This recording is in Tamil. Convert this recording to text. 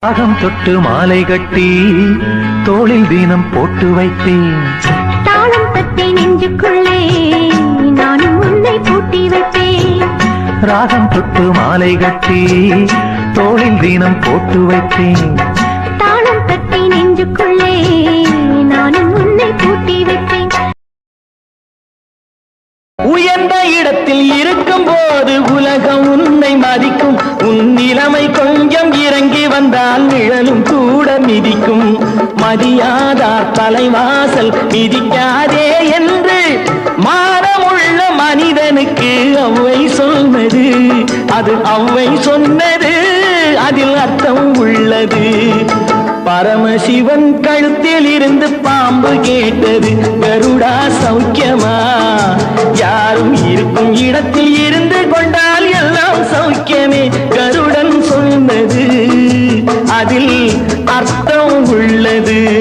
அகம் தொட்டு மாலை கட்டி தோளில் தினம் போட்டு வைத்தேன். தாளம் தட்டி நெஞ்சுக்குள்ளே நானும் உன்னை பூட்டி வைப்பேன். ராகம் தொட்டு மாலை கட்டி தோளில் தினம் போட்டு வைத்தேன். தாளம் தட்டி நெஞ்சுக்குள்ளே நானும் உன்னை பூட்டி வைப்பேன். உயர்ந்த இடத்தில் இருக்கும் போது உலகம் உன்னை மதிக்கும். உன் நிலைமை கொஞ்சம் இறங்கி வந்தால் நிழலும் கூட மிதிக்கும். மதியாதார் தலைவாசல் மிதிக்காதே என்று மானமுள்ள மனிதனுக்கு அவ்வை சொன்னது. அது அவ்வை சொன்னது, அதில் அர்த்தம் உள்ளது. பரமசிவன் கழுத்தில் இருந்து பாம்பு கேட்டது, கருடா சௌக்கியமா? யாரும் இருக்கும் இடத்தில் இருந்து கொண்டால் எல்லாம் சௌக்கியமே. கருடன் சொன்னது, அதில் அர்த்தம் உள்ளது.